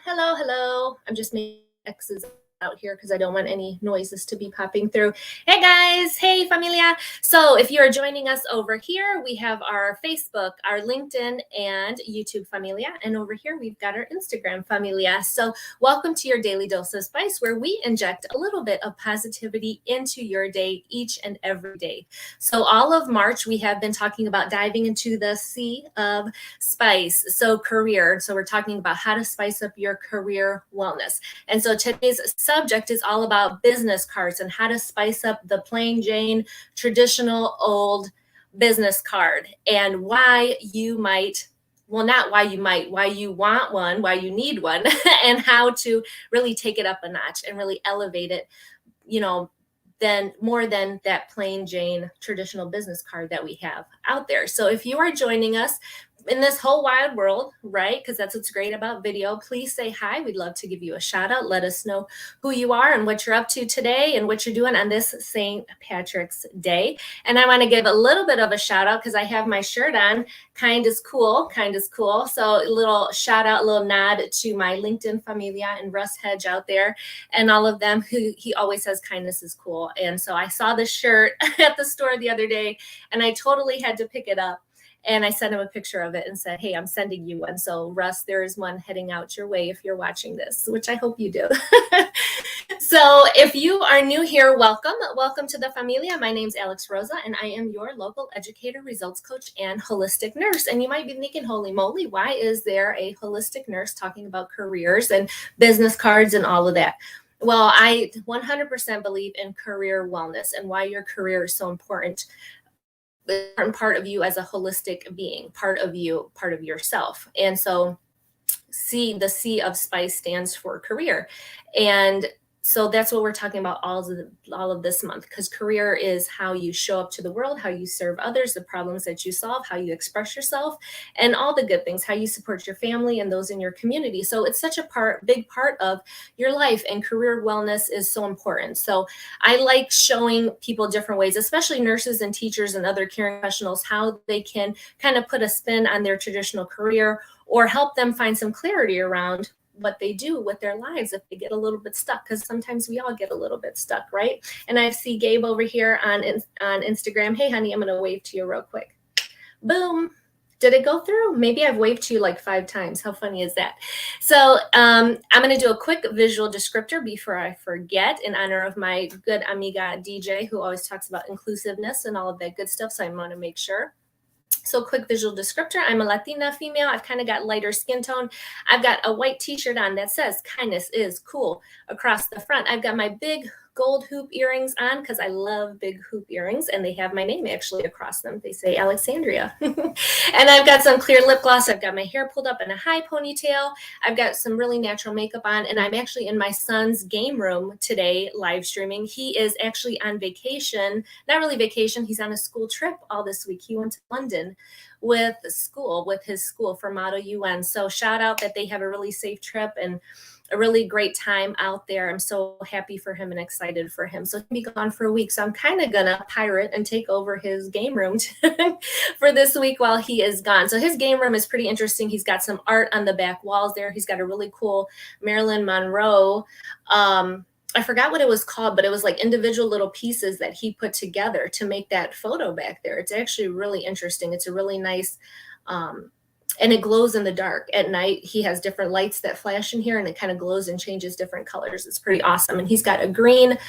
Hello, hello. I'm just making X's out here because I don't want any noises to be popping through. Hey guys, hey familia. So if you're joining us over here, we have our Facebook, our LinkedIn, and YouTube familia. And over here, we've got our Instagram familia. So welcome to your Daily Dose of Spice, where we inject a little bit of positivity into your day each and every day. So all of March, we have been talking about diving into the sea of spice. So career. So we're talking about how to spice up your career wellness. And so today's subject is all about business cards and how to spice up the plain Jane traditional old business card and why you might, well, not why you might, why you want one, why you need one, and how to really take it up a notch and really elevate it, than more than that plain Jane traditional business card that we have out there. So if you are joining us in this whole wide world, right, because that's what's great about video, please say hi. We'd love to give you a shout out. Let us know who you are and what you're up to today and what you're doing on this St. Patrick's Day. And I want to give a little bit of a shout out because I have my shirt on. Kind is cool, kind is cool. So a little shout out, a little nod to my LinkedIn familia and Russ Hedge out there and all of them who he always says kindness is cool. And so I saw the shirt at the store the other day and I totally had to pick it up. And I sent him a picture of it and said, hey, I'm sending you one. So Russ, there is one heading out your way if you're watching this, which I hope you do. So if you are new here, welcome. Welcome to the familia. My name's Alex Rosa, and I am your local educator, results coach, and holistic nurse. And you might be thinking, holy moly, why is there a holistic nurse talking about careers and business cards and all of that? Well, I 100% believe in career wellness and why your career is so important. Important part of you as a holistic being, part of you, part of yourself. And so the C of spice stands for career. And so that's what we're talking about all of this month, because career is how you show up to the world, how you serve others, the problems that you solve, how you express yourself, and all the good things, how you support your family and those in your community. So it's such a big part of your life, and career wellness is so important. So I like showing people different ways, especially nurses and teachers and other caring professionals, how they can kind of put a spin on their traditional career or help them find some clarity around what they do with their lives if they get a little bit stuck, because sometimes we all get a little bit stuck, right? And I see Gabe over here on Instagram. Hey, honey, I'm going to wave to you real quick. Boom. Did it go through? Maybe I've waved to you like 5 times. How funny is that? So I'm going to do a quick visual descriptor before I forget, in honor of my good amiga DJ, who always talks about inclusiveness and all of that good stuff. So I want to make sure. So quick visual descriptor, I'm a Latina female. I've kind of got lighter skin tone. I've got a white t-shirt on that says kindness is cool across the front. I've got my big gold hoop earrings on because I love big hoop earrings, and they have my name actually across them. They say Alexandria. And I've got some clear lip gloss. I've got my hair pulled up in a high ponytail. I've got some really natural makeup on, and I'm actually in my son's game room today live streaming. He is actually on vacation, not really vacation. He's on a school trip all this week. He went to London with his school for Motto UN. So shout out that they have a really safe trip and a really great time out there. I'm so happy for him and excited for him. So he'll be gone for a week. So I'm kind of gonna pirate and take over his game room for this week while he is gone. So his game room is pretty interesting. He's got some art on the back walls there. He's got a really cool Marilyn Monroe. I forgot what it was called, but it was like individual little pieces that he put together to make that photo back there. It's actually really interesting. It's a really nice, and it glows in the dark at night. He has different lights that flash in here, and it kind of glows and changes different colors. It's pretty awesome. And he's got a green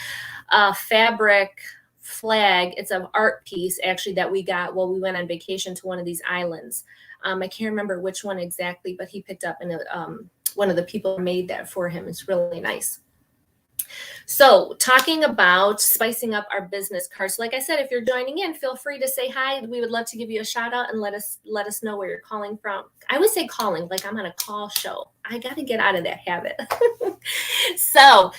fabric flag. It's an art piece actually that we got while we went on vacation to one of these islands. I can't remember which one exactly, but he picked up, and one of the people made that for him. It's really nice. So talking about spicing up our business cards. Like I said, if you're joining in, feel free to say hi. We would love to give you a shout out and let us know where you're calling from. I would say calling, like I'm on a call show. I got to get out of that habit. So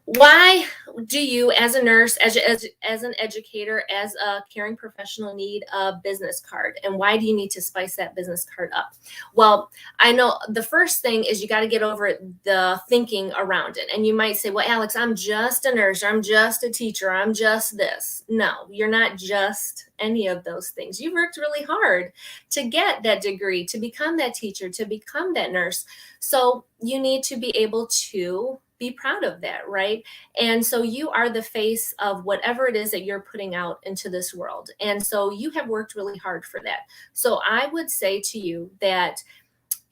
Why do you, as a nurse, as an educator, as a caring professional, need a business card? And why do you need to spice that business card up? Well, I know the first thing is you got to get over the thinking around it. And you might say, well, Alex, I'm just a nurse, or I'm just a teacher, I'm just this. No, you're not just any of those things. You worked really hard to get that degree, to become that teacher, to become that nurse. So you need to be able to be proud of that, right? And so you are the face of whatever it is that you're putting out into this world. And so you have worked really hard for that. So I would say to you that,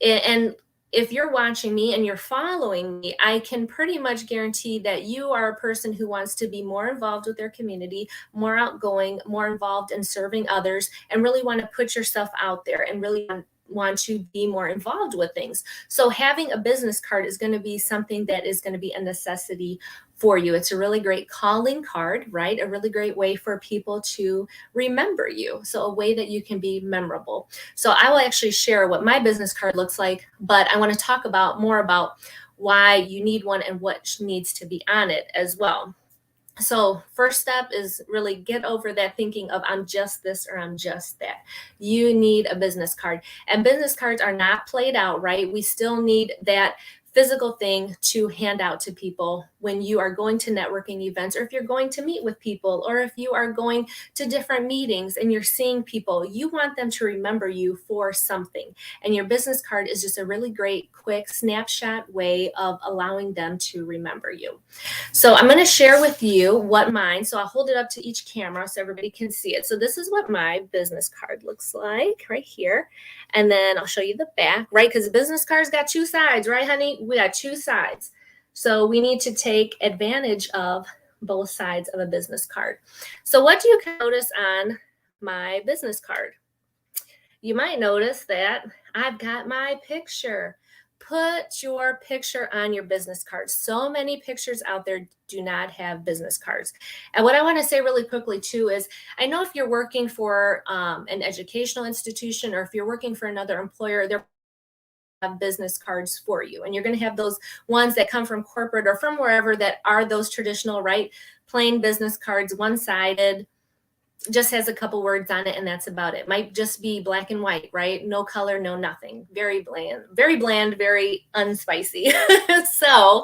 and if you're watching me and you're following me, I can pretty much guarantee that you are a person who wants to be more involved with their community, more outgoing, more involved in serving others, and really want to put yourself out there and really want to be more involved with things. So having a business card is going to be something that is going to be a necessity for you. It's a really great calling card, right? A really great way for people to remember you. So a way that you can be memorable. So I will actually share what my business card looks like, but I want to talk more about why you need one and what needs to be on it as well. So first step is really get over that thinking of I'm just this or I'm just that. You need a business card, and business cards are not played out, right? We still need that physical thing to hand out to people when you are going to networking events, or if you're going to meet with people, or if you are going to different meetings and you're seeing people. You want them to remember you for something, and your business card is just a really great quick snapshot way of allowing them to remember you. So I'm going to share with you what mine, so I'll hold it up to each camera so everybody can see it. So this is what my business card looks like right here. And then I'll show you the back, right? Because the business card's got two sides, right, honey? We got two sides. So we need to take advantage of both sides of a business card. So what do you notice on my business card? You might notice that I've got my picture. Put your picture on your business card. So many pictures out there do not have business cards. And what I want to say really quickly too is, I know if you're working for an educational institution, or if you're working for another employer, they're have business cards for you, and you're going to have those ones that come from corporate or from wherever that are those traditional, right, plain business cards, one-sided, just has a couple words on it, and that's about it. Might just be black and white, right? No color, no nothing. Very bland, very unspicy. So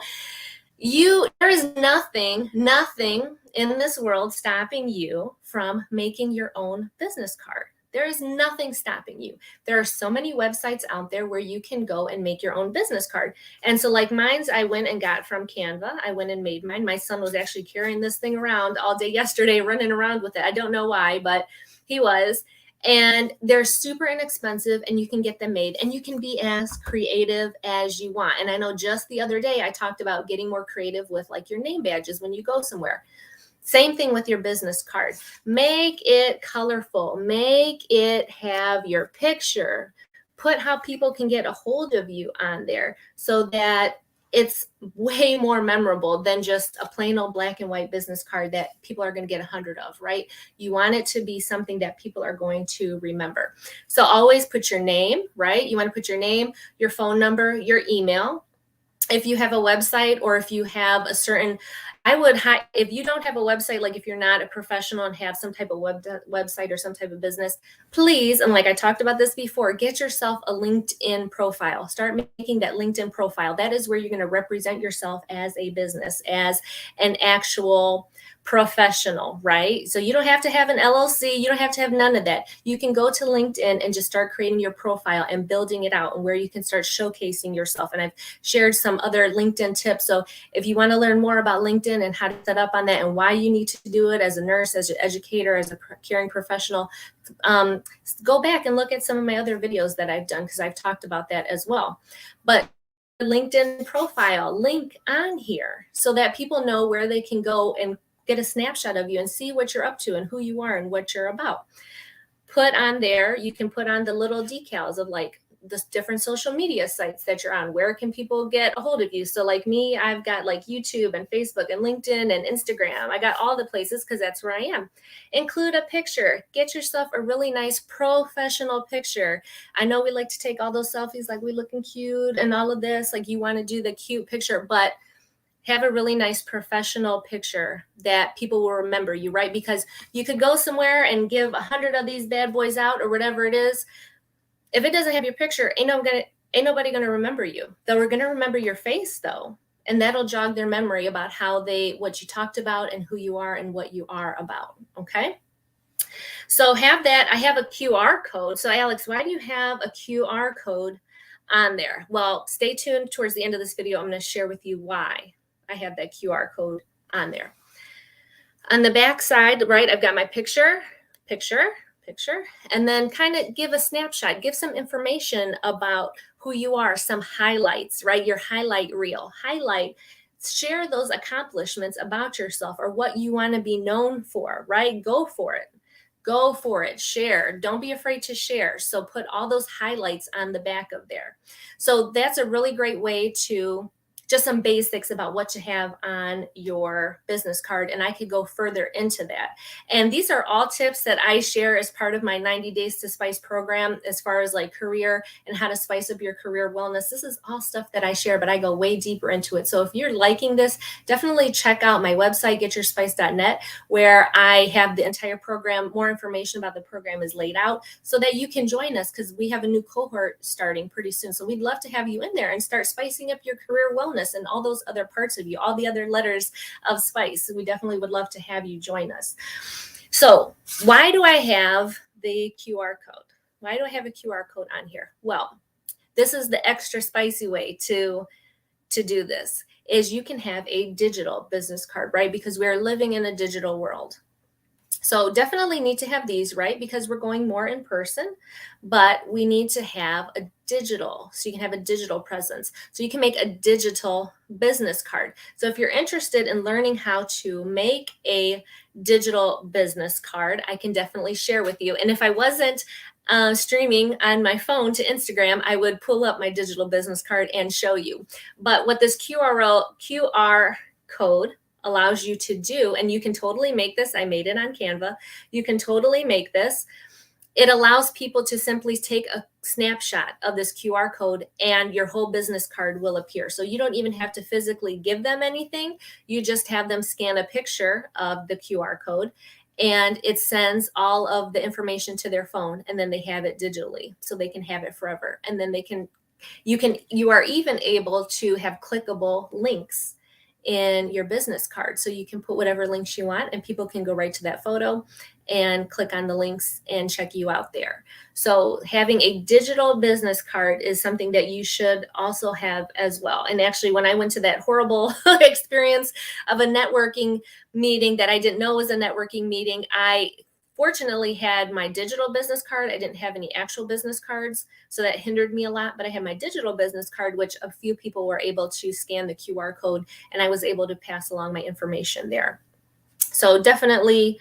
there is nothing in this world stopping you from making your own business card. There is nothing stopping you. There are so many websites out there where you can go and make your own business card. And so like mine's, I went and got from Canva. I went and made mine. My son was actually carrying this thing around all day yesterday, running around with it. I don't know why, but he was. And they're super inexpensive, and you can get them made, and you can be as creative as you want. And I know just the other day I talked about getting more creative with like your name badges when you go somewhere. Same thing with your business card. Make it colorful. Make it have your picture. Put how people can get a hold of you on there so that it's way more memorable than just a plain old black and white business card that people are going to get 100 of, right? You want it to be something that people are going to remember. So always put your name, right? You want to put your name, your phone number, your email. If you have a website, or if you have a certain, if you don't have a website, like if you're not a professional and have some type of website or some type of business, please, and like I talked about this before, get yourself a LinkedIn profile. Start making that LinkedIn profile. That is where you're going to represent yourself as a business, as an actual professional, right? So you don't have to have an LLC. You don't have to have none of that. You can go to LinkedIn and just start creating your profile and building it out, and where you can start showcasing yourself. And I've shared some other LinkedIn tips. So if you want to learn more about LinkedIn and how to set up on that, and why you need to do it as a nurse, as an educator, as a caring professional, go back and look at some of my other videos that I've done, because I've talked about that as well. But LinkedIn profile link on here so that people know where they can go and get a snapshot of you and see what you're up to and who you are and what you're about. Put on there, you can put on the little decals of like the different social media sites that you're on. Where can people get a hold of you? So like me, I've got like YouTube and Facebook and LinkedIn and Instagram. I got all the places because that's where I am. Include a picture. Get yourself a really nice professional picture. I know we like to take all those selfies like we looking cute and all of this, like you want to do the cute picture, but have a really nice professional picture that people will remember you, right? Because you could go somewhere and give 100 of these bad boys out or whatever it is. If it doesn't have your picture, ain't nobody gonna remember you. They're gonna remember your face though, and that'll jog their memory about what you talked about and who you are and what you are about. Okay. So have that. I have a QR code. So Alex, why do you have a QR code on there? Well, stay tuned towards the end of this video. I'm going to share with you why I have that QR code on there. On the back side, right, I've got my picture, and then kind of give a snapshot, give some information about who you are, some highlights, right? Your highlight reel. Share those accomplishments about yourself or what you want to be known for, right? Go for it. Go for it. Share. Don't be afraid to share. So put all those highlights on the back of there. So that's a really great way to just some basics about what to have on your business card. And I could go further into that. And these are all tips that I share as part of my 90 Days to Spice program, as far as like career and how to spice up your career wellness. This is all stuff that I share, but I go way deeper into it. So if you're liking this, definitely check out my website, getyourspice.net, where I have the entire program. More information about the program is laid out so that you can join us, because we have a new cohort starting pretty soon. So we'd love to have you in there and start spicing up your career wellness and all those other parts of you, all the other letters of spice. So we definitely would love to have you join us. So why do I have the QR code? Why do I have a QR code on here? Well, this is the extra spicy way to do this, is you can have a digital business card, right? Because we're living in a digital world. So definitely need to have these, right? Because we're going more in person, but we need to have a digital, so you can have a digital presence. So you can make a digital business card. So if you're interested in learning how to make a digital business card, I can definitely share with you. And if I wasn't streaming on my phone to Instagram, I would pull up my digital business card and show you. But what this QR code allows you to do, and you can totally make this. I made it on Canva. You can totally make this. It allows people to simply take a snapshot of this QR code and your whole business card will appear. So you don't even have to physically give them anything. You just have them scan a picture of the QR code and it sends all of the information to their phone, and then they have it digitally so they can have it forever. And then you are even able to have clickable links in your business card. So you can put whatever links you want and people can go right to that photo and click on the links and check you out there. So having a digital business card is something that you should also have as well. And actually, when I went to that horrible experience of a networking meeting that I didn't know was a networking meeting, I fortunately had my digital business card. I didn't have any actual business cards, so that hindered me a lot, but I had my digital business card, which a few people were able to scan the QR code, and I was able to pass along my information there. So definitely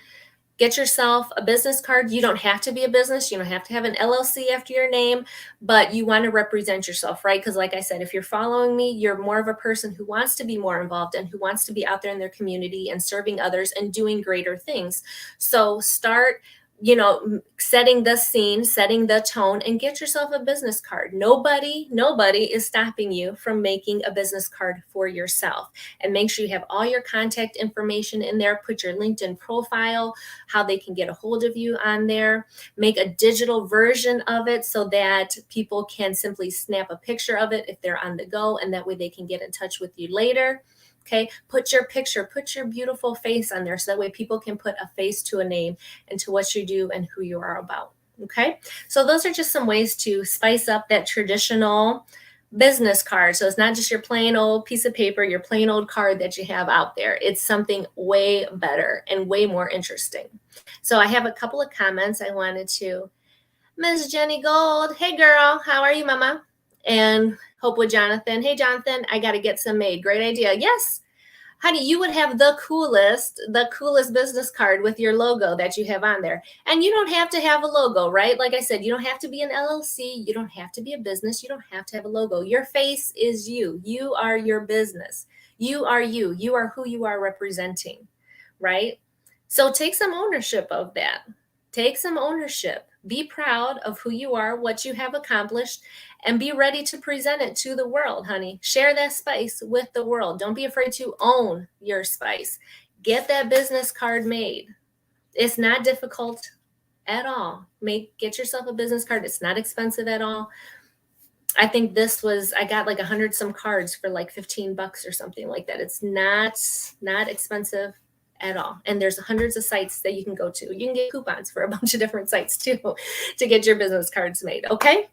get yourself a business card. You don't have to be a business. You don't have to have an LLC after your name, but you want to represent yourself, right? Because like I said, if you're following me, you're more of a person who wants to be more involved and who wants to be out there in their community and serving others and doing greater things. So start, setting the scene, setting the tone, and get yourself a business card. Nobody is stopping you from making a business card for yourself. And make sure you have all your contact information in there. Put your LinkedIn profile, how they can get a hold of you on there. Make a digital version of it so that people can simply snap a picture of it if they're on the go, and that way they can get in touch with you later. Okay, put your picture, put your beautiful face on there so that way people can put a face to a name and to what you do and who you are about. Okay, so those are just some ways to spice up that traditional business card. So it's not just your plain old piece of paper, your plain old card that you have out there. It's something way better and way more interesting. So I have a couple of comments I wanted to. Miss Jenny Gold, hey girl, how are you, mama? And Hopewood Jonathan, hey Jonathan, I got to get some made. Great idea. Yes, honey, you would have the coolest business card with your logo that you have on there. And you don't have to have a logo, right? Like I said, you don't have to be an LLC. You don't have to be a business. You don't have to have a logo. Your face is you. You are your business. You are you. You are who you are representing, right? So take some ownership of that. Take some ownership. Be proud of who you are, what you have accomplished, and be ready to present it to the world, honey. Share that spice with the world. Don't be afraid to own your spice. Get that business card made. It's not difficult at all. Get yourself a business card. It's not expensive at all. I think I got like 100 some cards for like $15 or something like that. It's not expensive at all. And there's hundreds of sites that you can go to. You can get coupons for a bunch of different sites too to get your business cards made. Okay.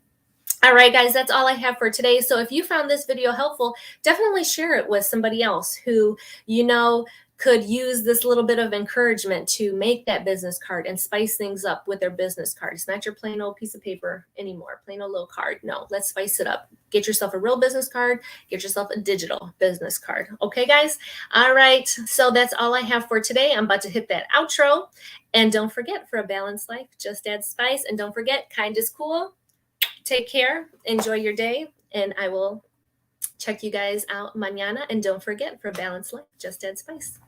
All right, guys, that's all I have for today. So if you found this video helpful, definitely share it with somebody else who you know could use this little bit of encouragement to make that business card and spice things up with their business card. It's not your plain old piece of paper anymore, plain old little card. No, let's spice it up. Get yourself a real business card. Get yourself a digital business card. Okay, guys? All right, so that's all I have for today. I'm about to hit that outro. And don't forget, for a balanced life, just add spice. And don't forget, kind is cool. Take care. Enjoy your day. And I will check you guys out mañana. And don't forget, for a balanced life, just add spice.